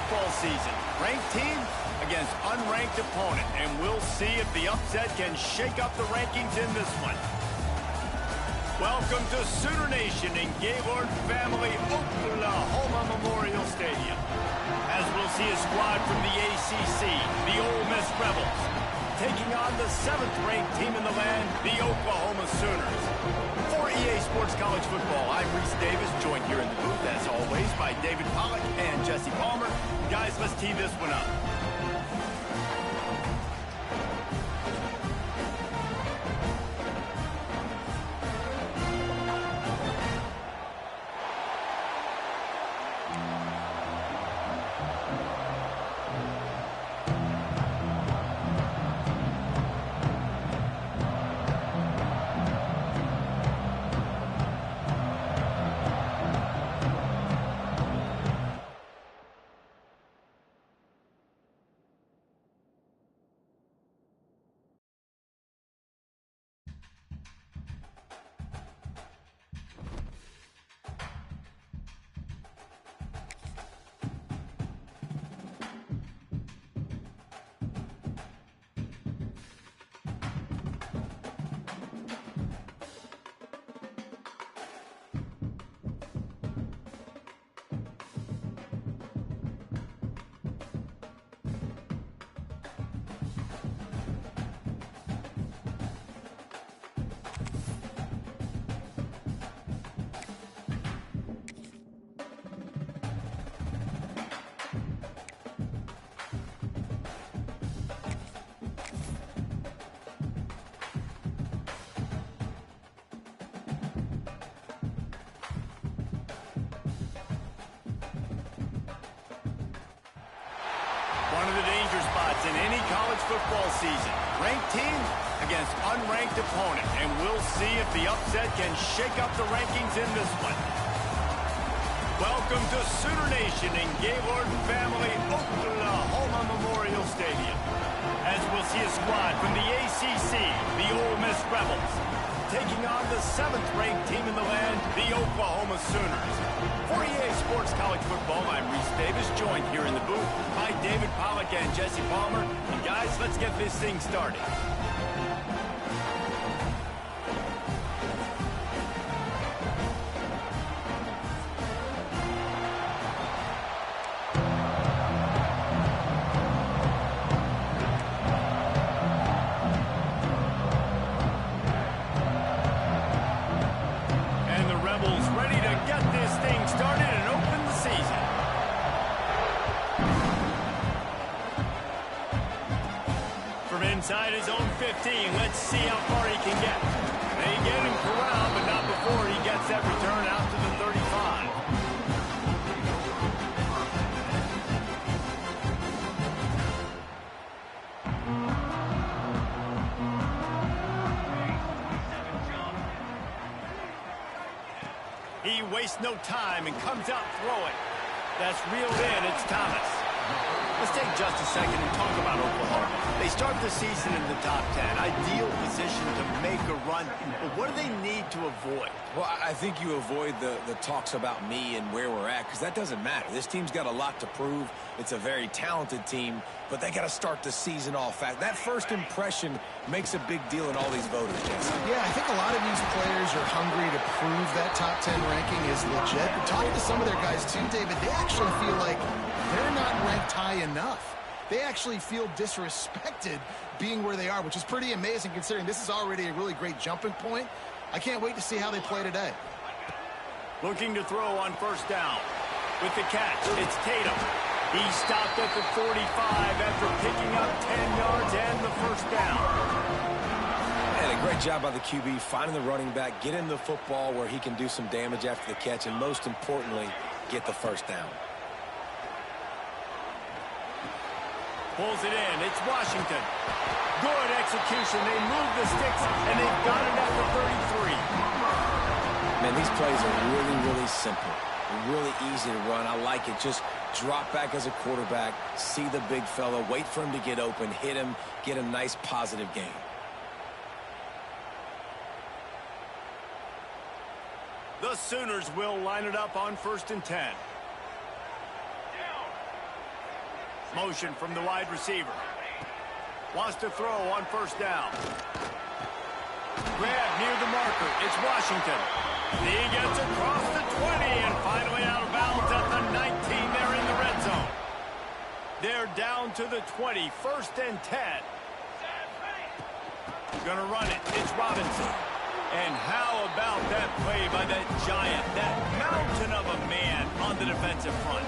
football season. Ranked team against unranked opponent. And we'll see if the upset can shake up the rankings in this one. Welcome to Sooner Nation in Gaylord Family Oklahoma Memorial Stadium. As we'll see a squad from the ACC, the Ole Miss Rebels, taking on the 7th-ranked team in the land, the Oklahoma Sooners. For EA Sports College Football, I'm Reese Davis, joined here in the booth, as always, by David Pollack and Jesse Palmer. Guys, let's tee this one up. One of the danger spots in any college football season. Ranked team against unranked opponent. And we'll see if the upset can shake up the rankings in this one. Welcome to Sooner Nation in Gaylord Family Oklahoma Memorial Stadium. As we'll see a squad from the ACC, the Ole Miss Rebels, taking on the 7th-ranked team in the land, the Oklahoma Sooners. For EA Sports College Football, I'm Reese Davis, joined here in the booth by David Pollack and Jesse Palmer. And guys, let's get this thing started. Inside his own 15. Let's see how far he can get. They get him corralled, but not before he gets that return out to the 35. He wastes no time and comes out throwing. That's reeled in. It's Thomas. Let's take just a second and talk about Oklahoma. They start the season in the top 10. Ideal position to make a run. But what do they need to avoid? Well, I think you avoid the talks about me and where we're at, because that doesn't matter. This team's got a lot to prove. It's a very talented team, but they got to start the season off fast. That first impression makes a big deal in all these voters, Jesse. Yeah, I think a lot of these players are hungry to prove that top 10 ranking is legit. But talking to some of their guys too, David, they actually feel like they're not ranked high enough. They actually feel disrespected being where they are, which is pretty amazing considering this is already a really great jumping point. I can't wait to see how they play today. Looking to throw on first down. With the catch, it's Tatum. He stopped at the 45 after picking up 10 yards and the first down. And a great job by the QB finding the running back, get him the football where he can do some damage after the catch, and most importantly, get the first down. Pulls it in. It's Washington. Good execution. They move the sticks, and they've got it at the 33. Man, these plays are really, really simple. Really easy to run. I like it. Just drop back as a quarterback, see the big fella, wait for him to get open, hit him, get a nice positive gain. The Sooners will line it up on 1st and 10. Motion from the wide receiver. Wants to throw on first down. Grab near the marker. It's Washington. He gets across the 20 and finally out of bounds at the 19. They're in the red zone. They're down to the 20. First and 10. Gonna run it. It's Robinson. And how about that play by that giant, that mountain of a man on the defensive front?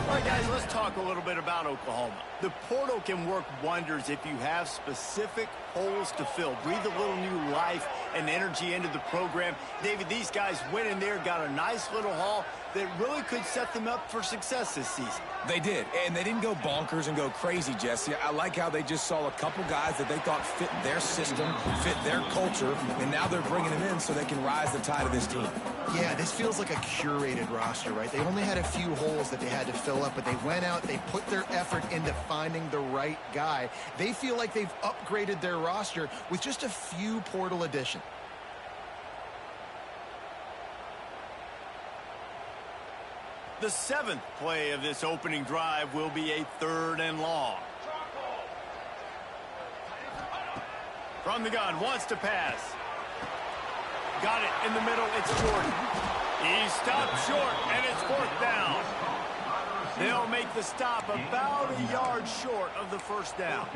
All right, guys, let's talk a little bit about Oklahoma. The portal can work wonders if you have specific holes to fill. Breathe a little new life and energy into the program. David, these guys went in there, got a nice little haul that really could set them up for success this season. They did, and they didn't go bonkers and go crazy, Jesse. I like how they just saw a couple guys that they thought fit their system, fit their culture, and now they're bringing them in so they can rise the tide of this team. Yeah, this feels like a curated roster, right? They only had a few holes that they had to fill up, but they went out, they put their effort into finding the right guy. They feel like they've upgraded their roster with just a few portal additions. The 7th play of this opening drive will be a 3rd and long. From the gun, wants to pass. Got it in the middle, it's Jordan. He stopped short, and it's 4th down. They'll make the stop about a yard short of the first down.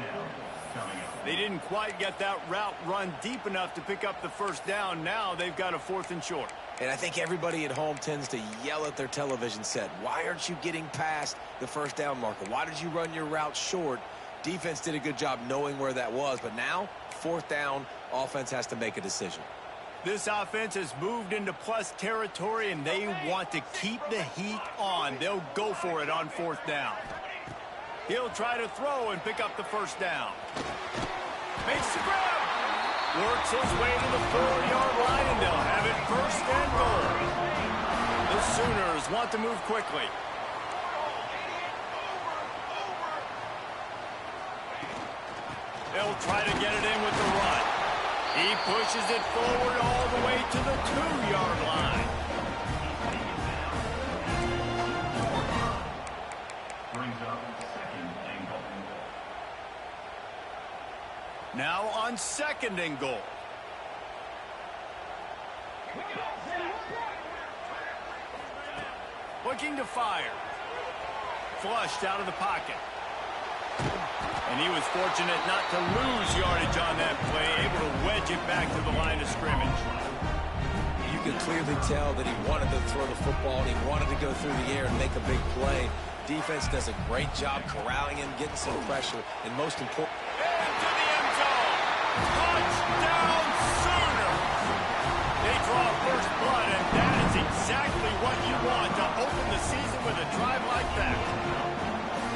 They didn't quite get that route run deep enough to pick up the first down. Now they've got a 4th and short. And I think everybody at home tends to yell at their television set. Why aren't you getting past the first down marker? Why did you run your route short? Defense did a good job knowing where that was. But now, 4th down, offense has to make a decision. This offense has moved into plus territory, and they want to keep the heat on. They'll go for it on 4th down. He'll try to throw and pick up the first down. Makes the grab. Works his way to the 4-yard line, and they'll have it 1st and goal. The Sooners want to move quickly. They'll try to get it in with the run. He pushes it forward all the way to the 2-yard line. Brings up 2nd and goal. Now on 2nd and goal. Looking to fire. Flushed out of the pocket. And he was fortunate not to lose yardage on that play, able to wedge it back to the line of scrimmage. You could clearly tell that he wanted to throw the football, and he wanted to go through the air and make a big play. Defense does a great job corralling him, getting some pressure, and most important... Into the end zone. Touchdown Sooners. They draw first blood, and that is exactly what you want to open the season with a drive like that.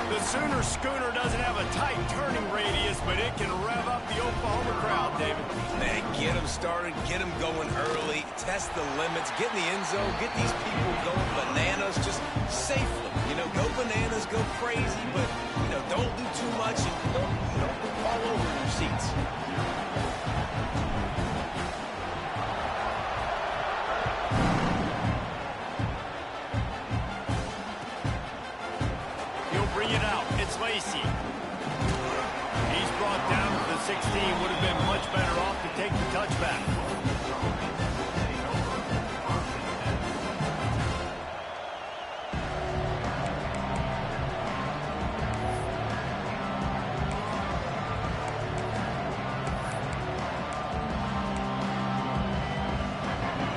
The Sooner schooner doesn't have a tight turning radius, but it can rev up the Oklahoma crowd, David. Man, get them started, get them going early, test the limits, get in the end zone, get these people going bananas just safely. You know, go bananas, go crazy, but, you know, don't do too much and don't fall over in your seats. Bring it out. It's Lacey. He's brought down to the 16. Would have been much better off to take the touchback.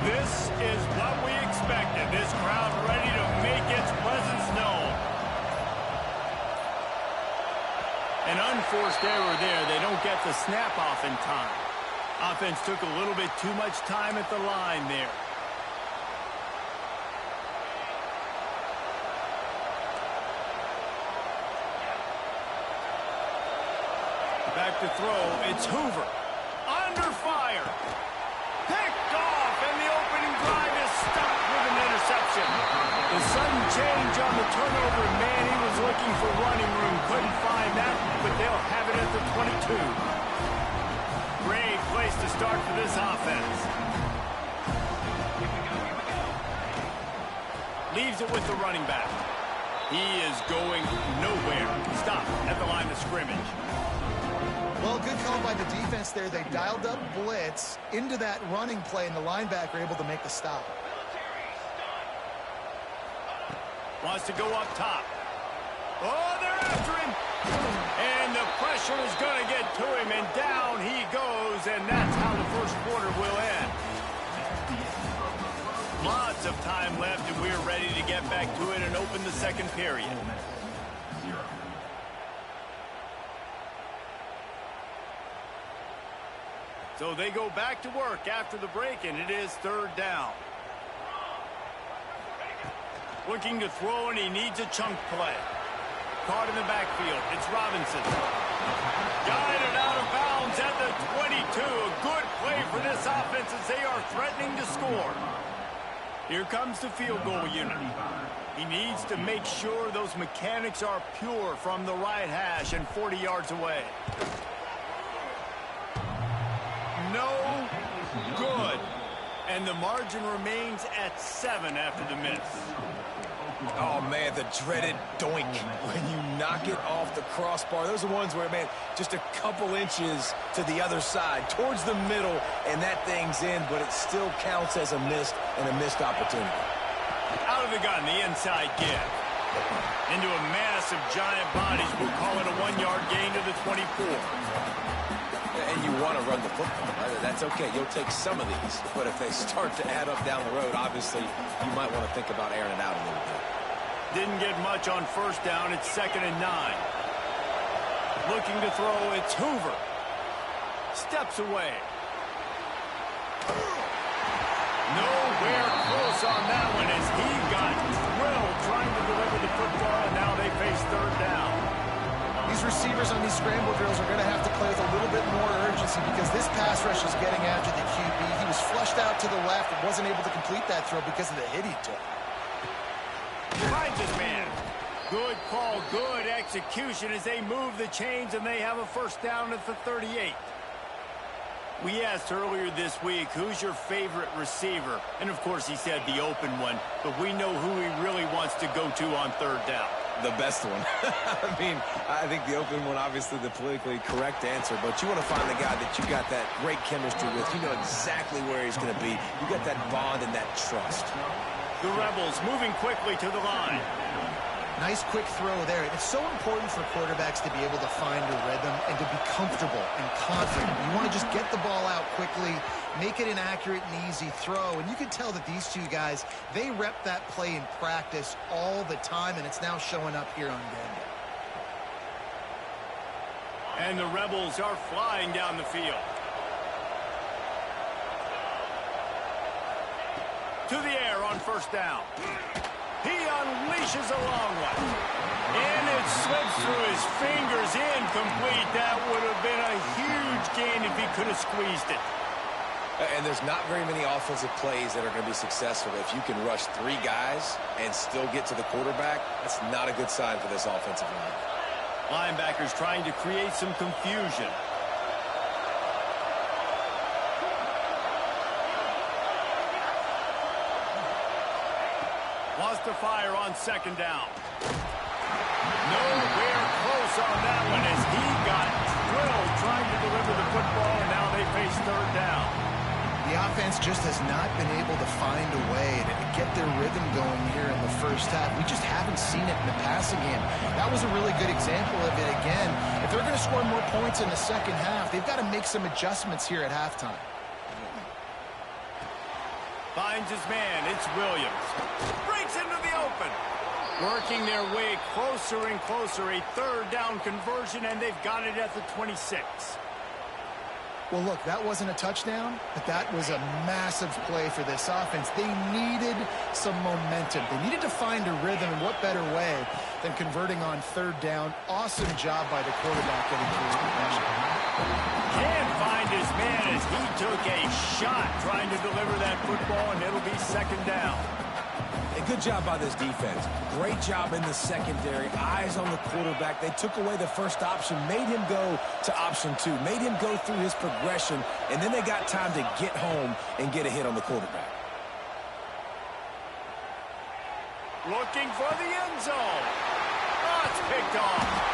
This is what we expected. This crowd ready to make its presence known. An unforced error there. They don't get the snap off in time. Offense took a little bit too much time at the line there. Back to throw. It's Hoover. Under fire. Picked off, and the opening drive is stopped with an interception. The sudden change on the turnover, man, he was looking for running room. Couldn't find that, but they'll have it at the 22. Great place to start for this offense. Leaves it with the running back. He is going nowhere. scrimmage. Well, good call by the defense there. They dialed up blitz into that running play, and the linebacker able to make the stop. Wants to go up top. Oh, they're after him. And the pressure is going to get to him, and down he goes, and that's how the first quarter will end. Lots of time left, and we're ready to get back to it and open the second period. So they go back to work after the break, and it is third down. Looking to throw, and he needs a chunk play. Caught in the backfield. It's Robinson. Guided out of bounds at the 22. A good play for this offense as they are threatening to score. Here comes the field goal unit. He needs to make sure those mechanics are pure from the right hash and 40 yards away. No good. And the margin remains at 7 after the miss. Oh, man, the dreaded doink when you knock it off the crossbar. Those are ones where, man, just a couple inches to the other side, towards the middle, and that thing's in, but it still counts as a missed opportunity. Out of the gun, the inside give. Into a mass of giant bodies. We'll call it a 1-yard gain to the 24. And you want to run the football, right? That's okay. You'll take some of these. But if they start to add up down the road, obviously, you might want to think about airing it out a little bit. Didn't get much on first down. It's 2nd and 9. Looking to throw. It's Hoover. Steps away. Nowhere close on that one as he got drilled trying to deliver the football, and now they face third down. These receivers on these scramble drills are going to have to play with a little bit more urgency because this pass rush is getting after the QB. He was flushed out to the left and wasn't able to complete that throw because of the hit he took. Finds his man. Good call, good execution as they move the chains, and they have a first down at the 38. We asked earlier this week, who's your favorite receiver? And, of course, he said the open one, but we know who he really wants to go to on third down. The best one. I mean, I think the open one, obviously the politically correct answer, but you want to find the guy that you got that great chemistry with. You know exactly where he's going to be. You got that bond and that trust. The Rebels moving quickly to the line. Nice quick throw there. It's so important for quarterbacks to be able to find a rhythm and to be comfortable and confident. You want to just get the ball out quickly, make it an accurate and easy throw. And you can tell that these two guys, they rep that play in practice all the time, and it's now showing up here on game day. And the Rebels are flying down the field. To the air on first down. He unleashes a long one. And it slips through his fingers, incomplete. That would have been a huge gain if he could have squeezed it. And there's not very many offensive plays that are going to be successful. If you can rush 3 guys and still get to the quarterback, that's not a good sign for this offensive line. Linebackers trying to create some confusion. Wants to fire on second down. Nowhere close on that one as he got drilled trying to deliver the football, and now they face third down. The offense just has not been able to find a way to get their rhythm going here in the first half. We just haven't seen it in the passing game. That was a really good example of it again. If they're going to score more points in the second half, they've got to make some adjustments here at halftime. Finds his man. It's Williams. Breaks into the open. Working their way closer and closer. A third down conversion, and they've got it at the 26. Well, look, that wasn't a touchdown, but that was a massive play for this offense. They needed some momentum. They needed to find a rhythm, and what better way than converting on third down. Awesome job by the quarterback getting through his progression. Can't find his man as he took a shot trying to deliver that football, and it'll be second down. A good job by this defense. Great job in the secondary. Eyes on the quarterback. They took away the first option, made him go to option 2, made him go through his progression, and then they got time to get home and get a hit on the quarterback. Looking for the end zone. Oh, it's picked off.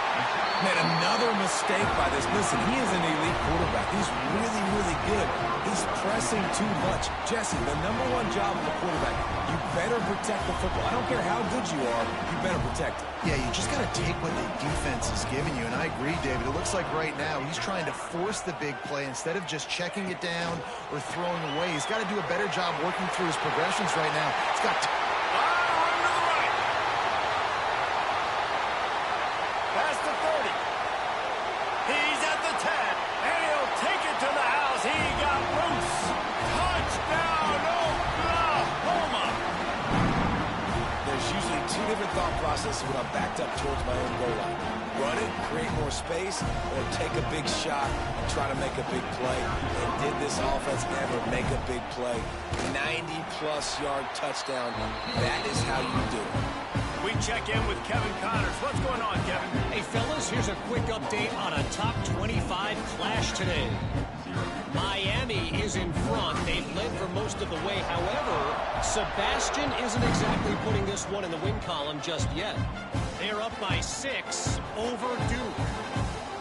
Man, another mistake by this. Listen, he is an elite quarterback. He's really, really good. He's pressing too much. Jesse, the #1 job of a quarterback, you better protect the football. I don't care how good you are, you better protect it. Yeah, you just got to take what the defense is giving you, and I agree, David. It looks like right now he's trying to force the big play instead of just checking it down or throwing away. He's got to do a better job working through his progressions right now. He's got Past the 30. He's at the 10. And he'll take it to the house. He got loose. Touchdown, Oklahoma. There's usually two different thought processes when I'm backed up towards my own goal line. Run it, create more space, or take a big shot and try to make a big play. And did this offense ever make a big play? 90-plus yard touchdown. That is how you do it. We check in with Kevin Connors. What's going on, Kevin? Hey, fellas, here's a quick update on a top 25 clash today. Miami is in front. They've led for most of the way. However, Sebastian isn't exactly putting this one in the win column just yet. They're up by 6 over Duke.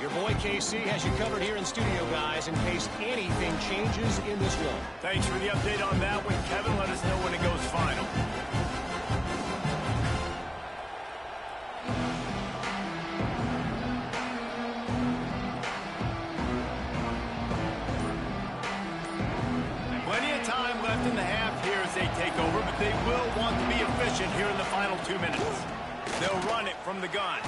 Your boy KC has you covered here in studio, guys, in case anything changes in this one. Thanks for the update on that one, Kevin. Let us know when it goes final. In the half here as they take over, but they will want to be efficient here in the final 2 minutes. They'll run it from the gun.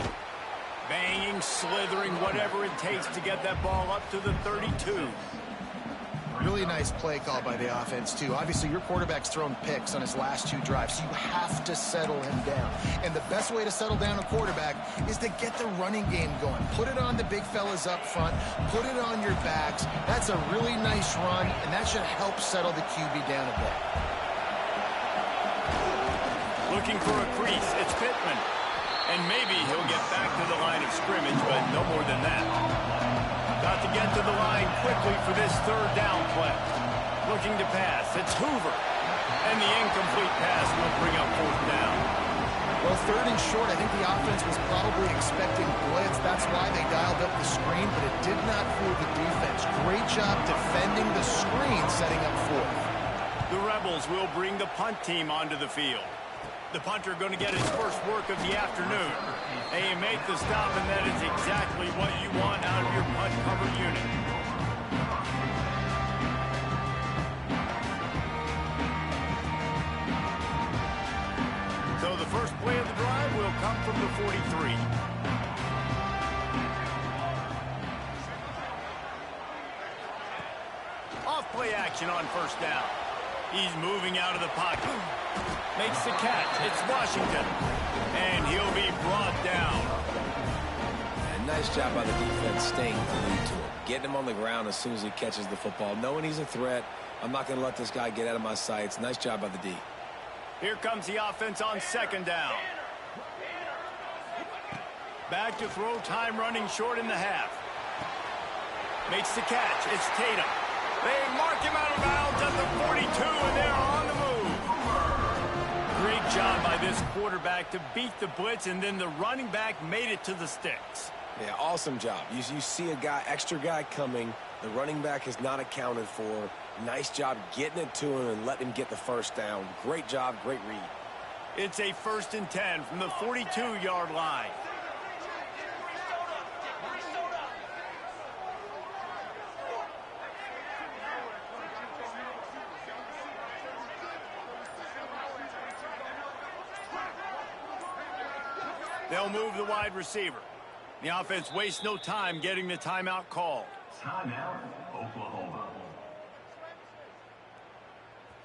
Banging, slithering, whatever it takes to get that ball up to the 32. really nice play call by the offense, too. Obviously, your quarterback's thrown picks on his last 2 drives, so you have to settle him down. And the best way to settle down a quarterback is to get the running game going. Put it on the big fellas up front. Put it on your backs. That's a really nice run, and that should help settle the QB down a bit. Looking for a crease. It's Pittman. And maybe he'll get back to the line of scrimmage, but no more than that. Got to get to the line quickly for this 3rd down play. Looking to pass. It's Hoover. And the incomplete pass will bring up 4th down. Well, 3rd and short, I think the offense was probably expecting blitz. That's why they dialed up the screen, but it did not fool the defense. Great job defending the screen, setting up 4th. The Rebels will bring the punt team onto the field. The punter going to get his first work of the afternoon. They make the stop, and that is exactly what you want out of your punt cover unit. So the first play of the drive will come from the 43. Off play action on 1st down. He's moving out of the pocket. Makes the catch. It's Washington. And he'll be brought down. And nice job by the defense staying glued to him. Getting him on the ground as soon as he catches the football. Knowing he's a threat. I'm not going to let this guy get out of my sights. Nice job by the D. Here comes the offense on 2nd down. Back to throw, time running short in the half. Makes the catch. It's Tatum. They mark him out of bounds at the 42, and they're on the move. Great job by this quarterback to beat the blitz, and then the running back made it to the sticks. Yeah, awesome job. You see a guy, extra guy coming. The running back is not accounted for. Nice job getting it to him and letting him get the 1st down. Great job, great read. It's a 1st and 10 from the 42-yard line. They'll move the wide receiver. The offense wastes no time getting the timeout called. Timeout, Oklahoma.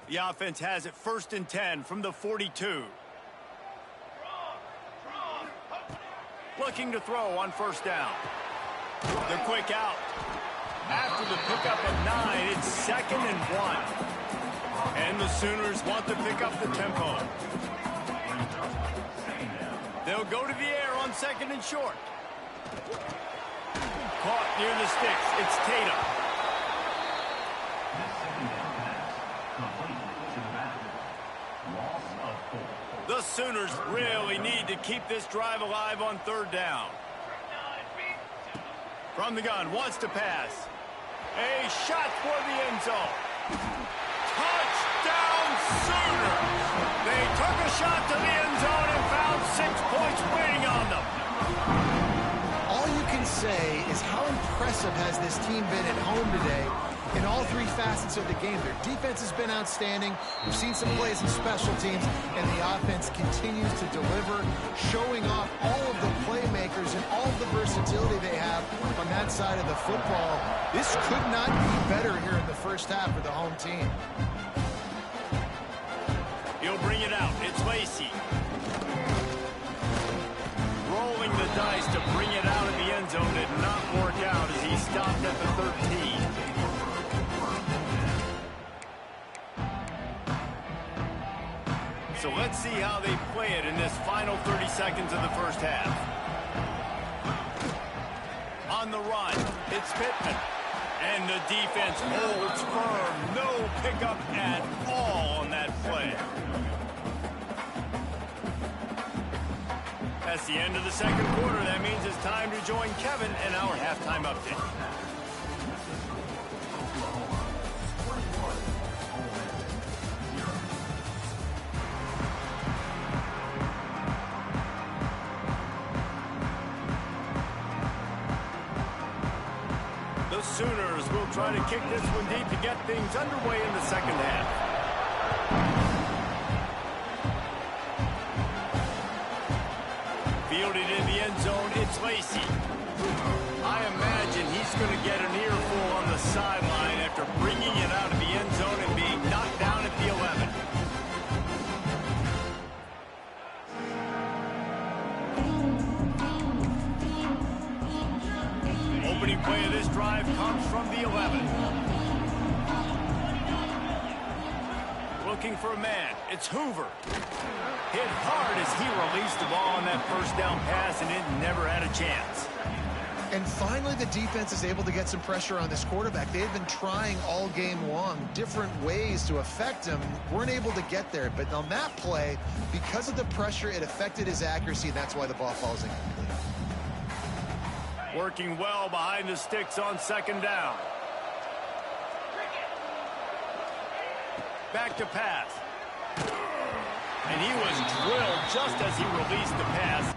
The offense has it 1st and 10 from the 42. Looking to throw on 1st down. The quick out. After the pickup at 9, it's 2nd and 1. And the Sooners want to pick up the tempo. They'll go to the air on 2nd and short. Caught near the sticks. It's Tatum. The Sooners really need to keep this drive alive on 3rd down. From the gun, wants to pass. A shot for the end zone. Touchdown Sooners! They took a shot to the end zone and found 6 points waiting on them. All you can say is how impressive has this team been at home today in all 3 facets of the game. Their defense has been outstanding. We've seen some plays in special teams, and the offense continues to deliver, showing off all of the playmakers and all of the versatility they have on that side of the football. This could not be better here in the first half for the home team. He'll bring it out. It's Lacy. Rolling the dice to bring it out of the end zone did not work out as he stopped at the 13. So let's see how they play it in this final 30 seconds of the first half. On the run, it's Pittman. And the defense holds firm. No pickup at all on that play. That's the end of the second quarter. That means it's time to join Kevin in our halftime update. The Sooners will try to kick this one deep to get things underway in the second half. Fielded in the end zone, it's Lacy. I imagine he's going to get an earful on the sideline after bringing it out of the end zone and being knocked down at the 11. Opening play of this drive comes from the 11. Looking for a man. It's Hoover. Hit hard as he released the ball on that first down pass, and it never had a chance. And finally, the defense is able to get some pressure on this quarterback. They've been trying all game long different ways to affect him. Weren't able to get there. But on that play, because of the pressure, it affected his accuracy, and that's why the ball falls incomplete. Working well behind the sticks on second down. Back to pass. And he was drilled just as he released the pass.